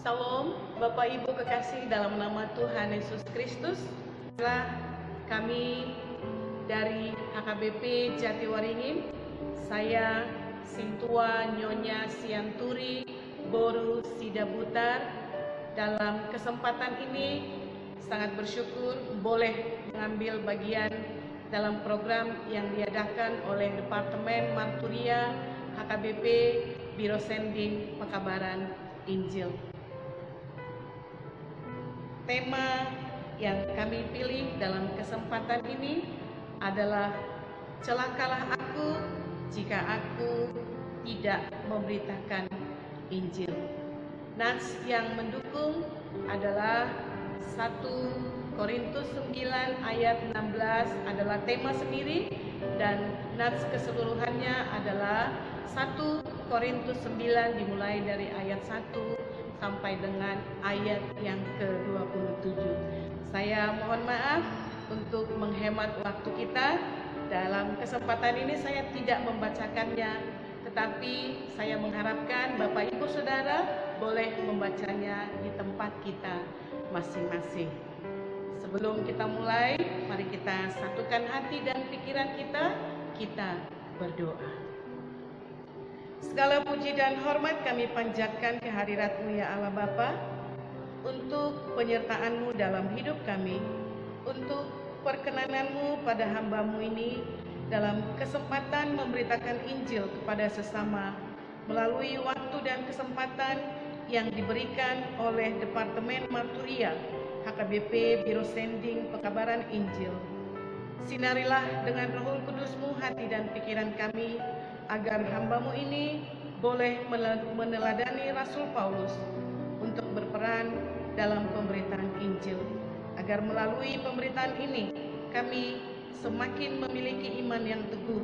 Salam, Bapak Ibu kekasih dalam nama Tuhan Yesus Kristus. Kami dari HKBP Jatiwaringin, saya Sintua Nyonya Sianturi Boru Sidabutar. Dalam kesempatan ini sangat bersyukur boleh mengambil bagian dalam program yang diadakan oleh Departemen Marturia HKBP Biro Sending Pekabaran Injil. Tema yang kami pilih dalam kesempatan ini adalah celakalah aku jika aku tidak memberitakan Injil. Nats yang mendukung adalah 1 Korintus 9 ayat 16 adalah tema sendiri, dan nats keseluruhannya adalah 1 Korintus 9 dimulai dari ayat 1 sampai dengan ayat yang ke-27. Saya mohon maaf untuk menghemat waktu kita. Dalam kesempatan ini saya tidak membacakannya, tetapi saya mengharapkan Bapak Ibu Saudara boleh membacanya di tempat kita masing-masing. Sebelum kita mulai, mari kita satukan hati dan pikiran kita berdoa. Segala puji dan hormat kami panjatkan kehadirat-Mu ya Allah Bapa, untuk penyertaan-Mu dalam hidup kami, untuk perkenanan-Mu pada hamba-Mu ini dalam kesempatan memberitakan Injil kepada sesama melalui waktu dan kesempatan yang diberikan oleh Departemen Marturia HKBP Biro Sending Pekabaran Injil. Sinarilah dengan Roh Kudus-Mu hati dan pikiran kami, agar hamba-Mu ini boleh meneladani Rasul Paulus untuk berperan dalam pemberitaan Injil, agar melalui pemberitaan ini kami semakin memiliki iman yang teguh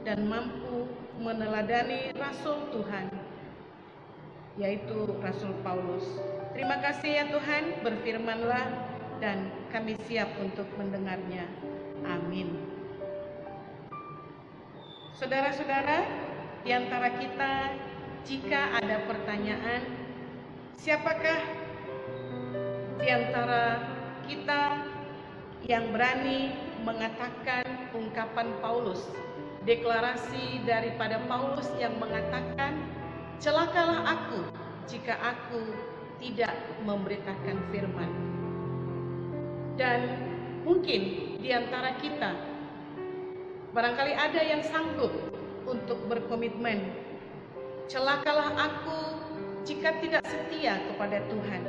dan mampu meneladani Rasul Tuhan, yaitu Rasul Paulus. Terima kasih ya Tuhan, berfirmanlah dan kami siap untuk mendengarnya. Amin. Saudara-saudara, di antara kita jika ada pertanyaan, siapakah di antara kita yang berani mengatakan ungkapan Paulus, deklarasi daripada Paulus yang mengatakan, celakalah aku jika aku tidak memberitakan firman. Dan mungkin di antara kita barangkali ada yang sanggup untuk berkomitmen, celakalah aku jika tidak setia kepada Tuhan.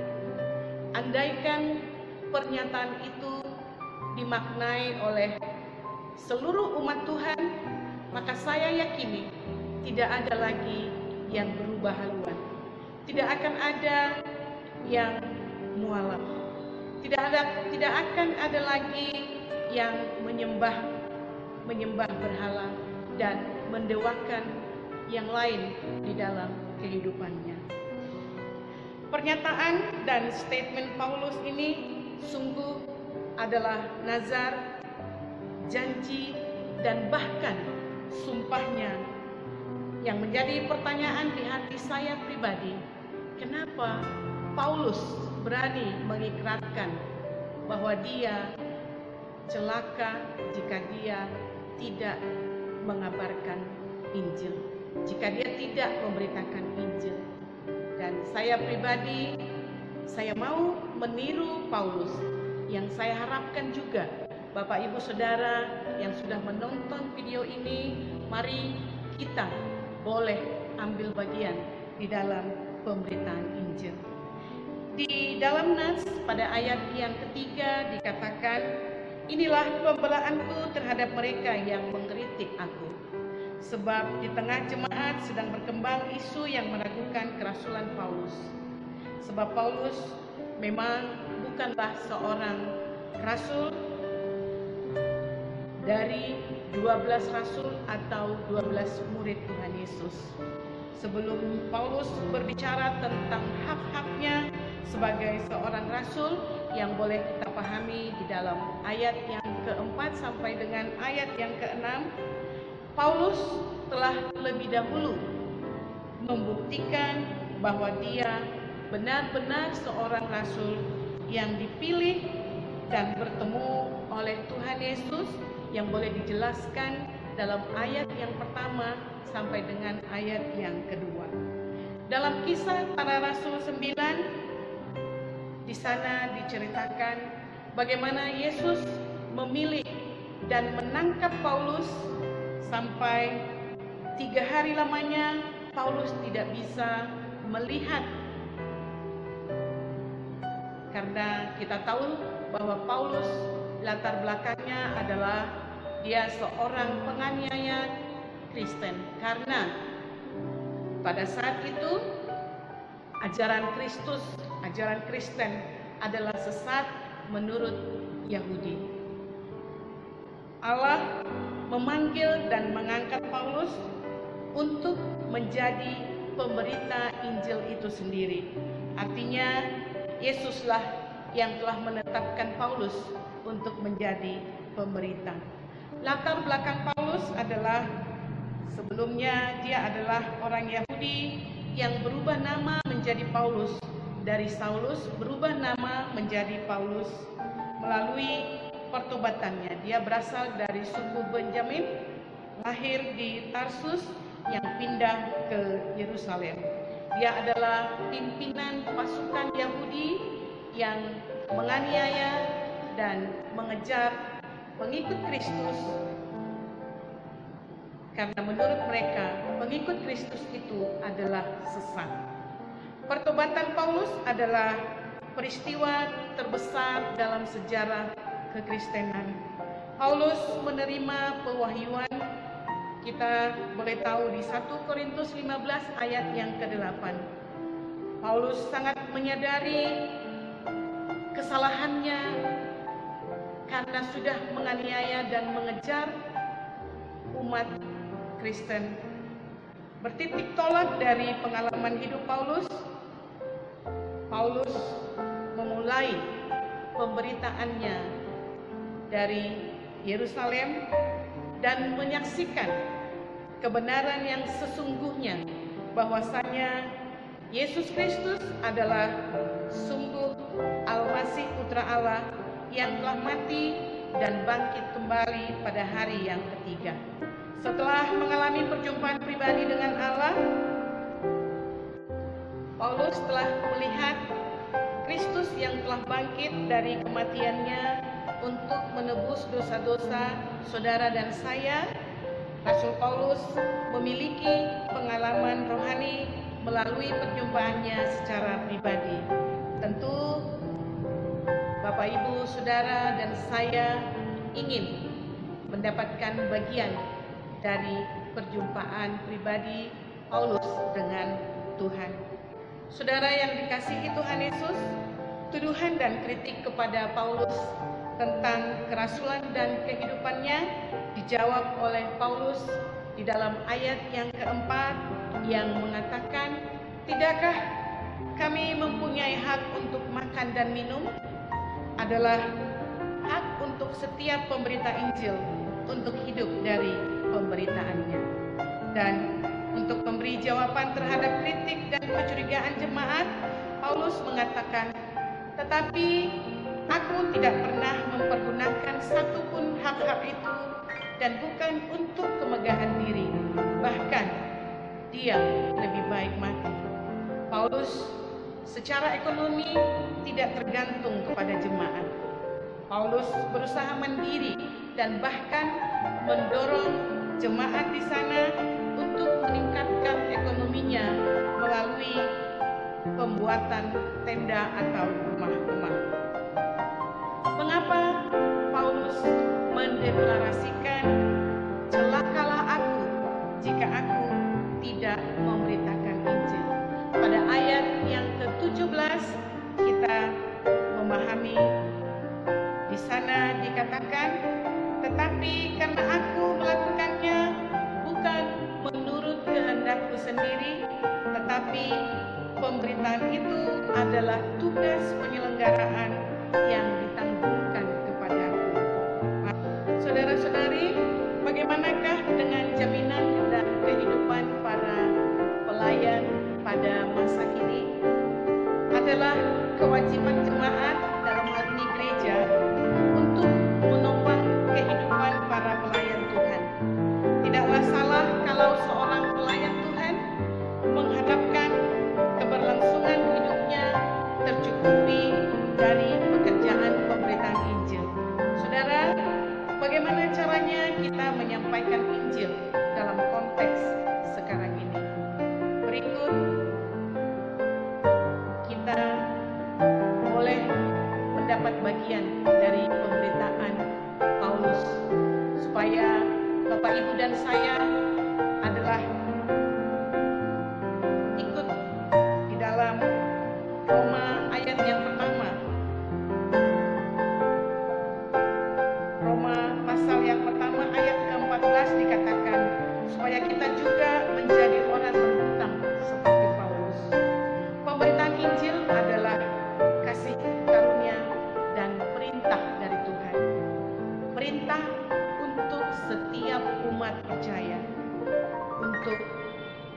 Andaikan pernyataan itu dimaknai oleh seluruh umat Tuhan, maka saya yakini tidak ada lagi yang berubah haluan. Tidak akan ada yang mualaf. Tidak akan ada lagi yang menyembah berhala dan mendewakan yang lain di dalam kehidupannya. Pernyataan dan statement Paulus ini sungguh adalah nazar, janji, dan bahkan sumpahnya yang menjadi pertanyaan di hati saya pribadi. Kenapa Paulus berani mengikrarkan bahwa dia celaka jika dia tidak mengabarkan Injil, jika dia tidak memberitakan Injil? Dan saya pribadi, saya mau meniru Paulus. Yang saya harapkan juga Bapak Ibu Saudara yang sudah menonton video ini, mari kita boleh ambil bagian di dalam pemberitaan Injil. Di dalam nats pada ayat yang ketiga dikatakan, inilah pembelaanku terhadap mereka yang mengkritik aku. Sebab di tengah jemaat sedang berkembang isu yang meragukan kerasulan Paulus. Sebab Paulus memang bukanlah seorang rasul dari 12 rasul atau 12 murid Tuhan Yesus. Sebelum Paulus berbicara tentang hak-haknya sebagai seorang rasul yang boleh kita pahami di dalam ayat yang keempat sampai dengan ayat yang keenam, Paulus telah lebih dahulu membuktikan bahwa dia benar-benar seorang rasul yang dipilih dan bertemu oleh Tuhan Yesus, yang boleh dijelaskan dalam ayat yang pertama sampai dengan ayat yang kedua. Dalam Kisah Para Rasul 9, di sana diceritakan bagaimana Yesus memilih dan menangkap Paulus sampai 3 hari lamanya. Paulus tidak bisa melihat, karena kita tahu bahwa Paulus latar belakangnya adalah dia seorang penganiaya Kristen, karena pada saat itu ajaran Kristus, ajaran Kristen adalah sesat menurut Yahudi. Allah memanggil dan mengangkat Paulus untuk menjadi pemberita Injil itu sendiri. Artinya Yesuslah yang telah menetapkan Paulus untuk menjadi pemberita. Latar belakang Paulus adalah sebelumnya dia adalah orang Yahudi yang berubah nama menjadi Paulus. Dari Saulus berubah nama menjadi Paulus melalui pertobatannya. Dia berasal dari suku Benjamin, lahir di Tarsus, yang pindah ke Yerusalem. Dia adalah pimpinan pasukan Yahudi yang menganiaya dan mengejar pengikut Kristus, karena menurut mereka pengikut Kristus itu adalah sesat. Pertobatan Paulus adalah peristiwa terbesar dalam sejarah kekristenan. Paulus menerima pewahyuan. Kita boleh tahu di 1 Korintus 15 ayat yang ke-8. Paulus sangat menyadari kesalahannya karena sudah menganiaya dan mengejar umat Kristen. Bertitik tolak dari pengalaman hidup Paulus, Paulus memulai pemberitaannya dari Yerusalem dan menyaksikan kebenaran yang sesungguhnya, bahwasanya Yesus Kristus adalah sungguh Al-Masih Putra Allah yang telah mati dan bangkit kembali pada hari yang ketiga. Setelah mengalami perjumpaan pribadi dengan Allah, Paulus telah melihat Kristus yang telah bangkit dari kematiannya untuk menebus dosa-dosa saudara dan saya. Rasul Paulus memiliki pengalaman rohani melalui perjumpaannya secara pribadi. Tentu Bapak, Ibu, Saudara, dan saya ingin mendapatkan bagian dari perjumpaan pribadi Paulus dengan Tuhan. Saudara yang dikasihi Tuhan Yesus, tuduhan dan kritik kepada Paulus tentang kerasulan dan kehidupannya dijawab oleh Paulus di dalam ayat yang keempat, yang mengatakan, "Tidakkah kami mempunyai hak untuk makan dan minum?" Adalah hak untuk setiap pemberita Injil untuk hidup dari pemberitaannya. Dan untuk memberi jawaban terhadap kritik dan kecurigaan jemaat, Paulus mengatakan, "Tetapi aku tidak pernah mempergunakan satupun hak-hak itu, dan bukan untuk kemegahan diri. Bahkan dia lebih baik mati." Paulus secara ekonomi tidak tergantung kepada jemaat. Paulus berusaha mandiri dan bahkan mendorong jemaat di sana untuk meningkatkan ekonominya melalui pembuatan tenda atau rumah-rumah. Mengapa Paulus mendeklarasikan, "Celakalah aku jika aku tidak memberitakan Injil"? Pada ayat yang ke-17 kita memahami, di sana dikatakan, "Tetapi karena aku melakukannya bukan menurut kehendakku sendiri, tetapi pemberitaan itu adalah tugas penyelenggaraan yang ditanggungan kepadaku." Saudara-saudari, bagaimanakah dengan jaminan dan kehidupan para pelayan pada masa kini? kita juga menjadi orang berhutang seperti Paulus. Pemberitaan Injil adalah kasih karunia dan perintah dari Tuhan. Perintah untuk setiap umat percaya, untuk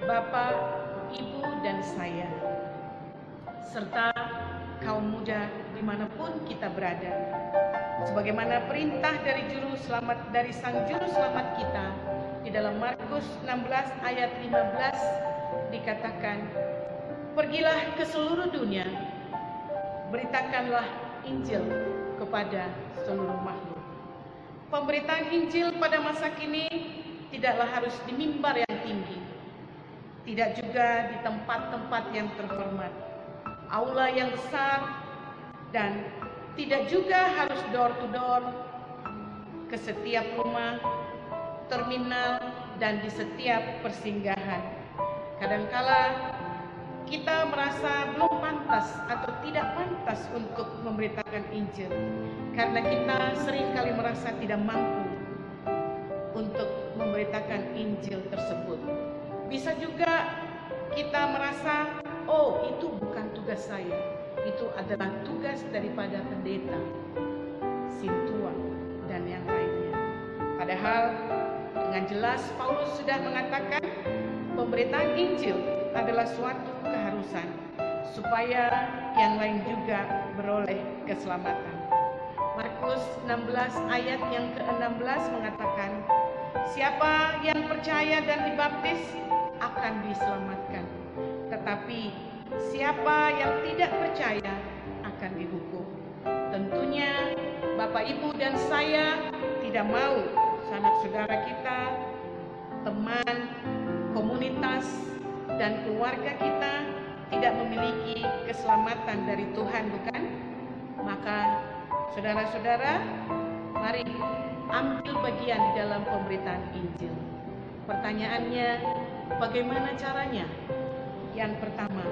Bapak, Ibu, dan saya, serta kaum muda dimanapun kita berada. Sebagaimana perintah dari Sang Juru Selamat kita di dalam Markus 16 ayat 15 dikatakan, "Pergilah ke seluruh dunia, beritakanlah Injil kepada seluruh makhluk." Pemberitaan Injil pada masa kini tidaklah harus di mimbar yang tinggi, tidak juga di tempat-tempat yang terhormat, aula yang besar, dan tidak juga harus door to door ke setiap rumah, terminal, dan di setiap persinggahan. Kadangkala kita merasa belum pantas atau tidak pantas untuk memberitakan Injil karena kita seringkali merasa tidak mampu untuk memberitakan Injil tersebut. Bisa juga kita merasa, oh, itu bukan tugas saya, itu adalah tugas daripada pendeta, sintua, dan yang lainnya. Padahal dengan jelas Paulus sudah mengatakan pemberitaan Injil adalah suatu keharusan supaya yang lain juga beroleh keselamatan. Markus 16 ayat yang ke-16 mengatakan, "Siapa yang percaya dan dibaptis akan diselamatkan, tetapi siapa yang tidak percaya akan dihukum." Tentunya Bapak, Ibu, dan saya tidak mau sanak saudara kita, teman, komunitas, dan keluarga kita tidak memiliki keselamatan dari Tuhan, bukan? Maka saudara-saudara, mari ambil bagian di dalam pemberitaan Injil. Pertanyaannya, bagaimana caranya? Yang pertama,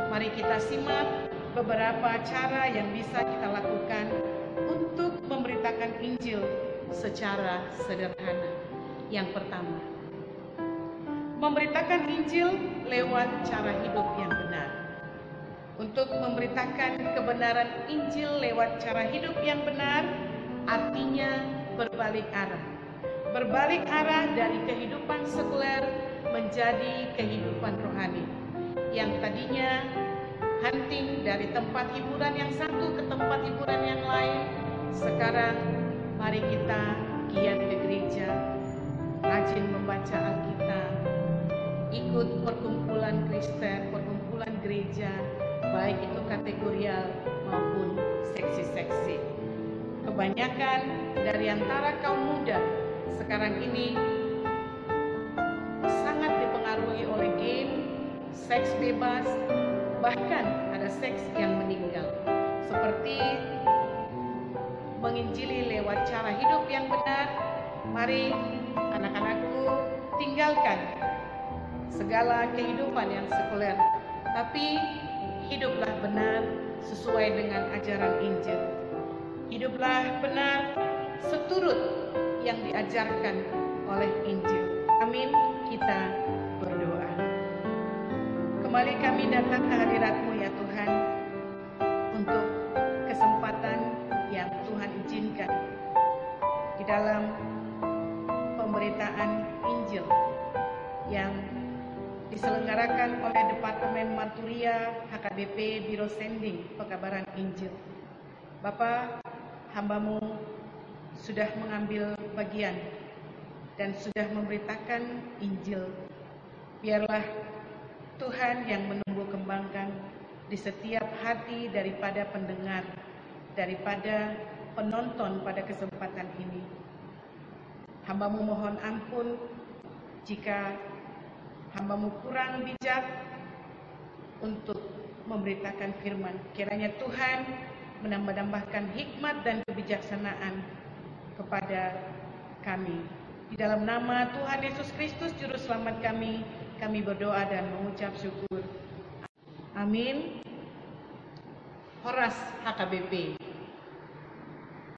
mari kita simak beberapa cara yang bisa kita lakukan untuk memberitakan Injil secara sederhana. Yang pertama, memberitakan Injil lewat cara hidup yang benar. Untuk memberitakan kebenaran Injil lewat cara hidup yang benar, artinya berbalik arah. Berbalik arah dari kehidupan sekuler menjadi kehidupan rohani. Yang tadinya hunting dari tempat hiburan yang satu ke tempat hiburan yang lain, sekarang mari kita giat ke gereja, rajin membaca Alkitab, ikut perkumpulan Kristen, perkumpulan gereja, baik itu kategorial maupun seksi-seksi. Kebanyakan dari antara kaum muda sekarang ini sangat dipengaruhi oleh game, seks bebas, bahkan ada seks yang meninggal. Seperti menginjili lewat cara hidup yang benar, mari anak-anakku tinggalkan segala kehidupan yang sekuler, tapi hiduplah benar sesuai dengan ajaran Injil. Hiduplah benar seturut yang diajarkan oleh Injil. Amin. Kita berdoa. Kembali kami datang ke hadirat-Mu ya Tuhan, untuk kesempatan yang Tuhan izinkan di dalam pemberitaan Injil yang diselenggarakan oleh Departemen Marturia HKBP Biro Sending Pekabaran Injil. Bapa, hamba-Mu sudah mengambil bagian dan sudah memberitakan Injil. Biarlah Tuhan yang menumbuh kembangkan di setiap hati daripada pendengar, daripada penonton pada kesempatan ini. Hamba-Mu mohon ampun jika hamba-Mu kurang bijak untuk memberitakan firman. Kiranya Tuhan menambahkan hikmat dan kebijaksanaan kepada kami. Di dalam nama Tuhan Yesus Kristus Juru Selamat kami berdoa dan mengucap syukur. Amin. Horas HKBP.